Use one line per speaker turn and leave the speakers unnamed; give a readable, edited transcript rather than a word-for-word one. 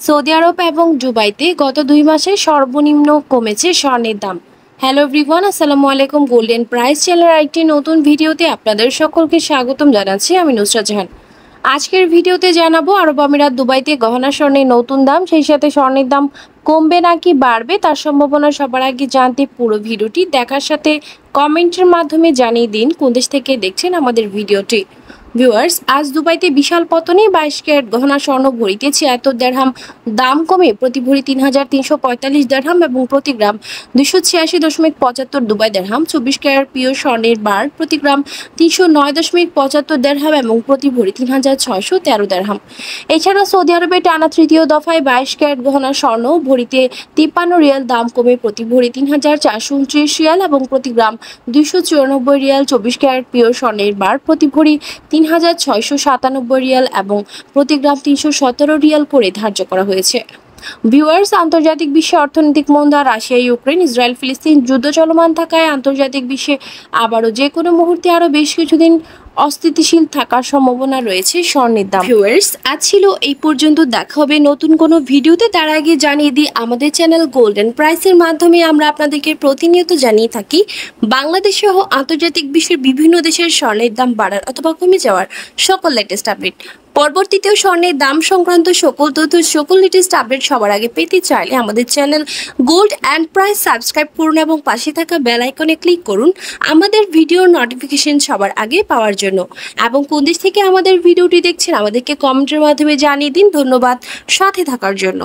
Saudi আরব এবং দুবাইতে গত 2 মাসে সর্বনিম্ন কমেছে স্বর্ণের দাম। হ্যালো এভরিওয়ান, আসসালামু আলাইকুম। গোল্ডেন প্রাইস চ্যানেলের একটি নতুন ভিডিওতে আপনাদের সকলকে স্বাগতম জানাচ্ছি। আমি নুসরাত জাহান। আজকের ভিডিওতে জানাবো আরব আমিরাত দুবাইতে গহনা স্বর্ণের নতুন দাম, সেই সাথে স্বর্ণের দাম কমবে নাকি বাড়বে তার সম্ভাবনা সবার আগে জানতে পুরো ভিডিওটি দেখার সাথে কমেন্টের মাধ্যমে জানিয়ে দিন কোন দেশ থেকে দেখছেন আমাদের ভিডিওটি। ভিউয়ার্স, আজ দুবাইতে বিশাল পতনে 22 ক্যারেট গহনা স্বর্ণ ভরিতে 76 দিরহাম দাম কমে প্রতি ভরি 3345 দিরহাম এবং প্রতি গ্রাম 286.75 দুবাই দিরহাম। 24 ক্যারেট পিওর স্বর্ণের বার প্রতি গ্রাম 309.75 দিরহাম এবং প্রতি ভরি 3613 দিরহাম। এছাড়া সৌদি আরবে টানা তৃতীয় দফায় 22 ক্যারেট গহনা স্বর্ণ ভরিতে 53 রিয়াল দাম কমে প্রতি ভরি 3429 রিয়াল এবং প্রতি গ্রাম 294 রিয়াল। 24 ক্যারেট পিওর স্বর্ণের বার প্রতি ভরি 3697 রিয়াল এবং প্রতি গ্রাম 317 রিয়াল করে ধার্য করা হয়েছে। ভিউয়ার্স, আন্তর্জাতিক বিশ্বে অর্থনৈতিক মন্দা, রাশিয়া ইউক্রেন ইসরায়েল ফিলিস্তিন যুদ্ধ চলমান থাকায় আন্তর্জাতিক বিশ্বে আবারও যে কোনো মুহূর্তে আরও বেশ কিছুদিন অস্থিতিশীল থাকার সম্ভাবনা রয়েছে স্বর্ণের দাম। ভিউয়ার্স, আজ ছিল এই পর্যন্ত। দেখা হবে নতুন কোনো ভিডিওতে। তার আগে জানিয়ে দিই, আমাদের চ্যানেল গোল্ডেন প্রাইসের মাধ্যমে আমরা আপনাদেরকে প্রতিনিয়ত জানিয়ে থাকি বাংলাদেশ সহ আন্তর্জাতিক বিশ্বের বিভিন্ন দেশের স্বর্ণের দাম বাড়ার অথবা কমে যাওয়ার সকল লেটেস্ট আপডেট। পরবর্তীতেও স্বর্ণের দাম সংক্রান্ত সকল তথ্য, সকল লেটেস্ট আপডেট সবার আগে পেতে চাইলে আমাদের channel gold and price subscribe করুন এবং পাশে থাকা বেল আইকনে ক্লিক করুন আমাদের ভিডিওর নোটিফিকেশন সবার আগে পাওয়ার জন্য। এবং কোন দেশ থেকে আমাদের ভিডিওটি দেখছেন আমাদেরকে কমেন্টের মাধ্যমে জানিয়ে দিন। ধন্যবাদ সাথে থাকার জন্য।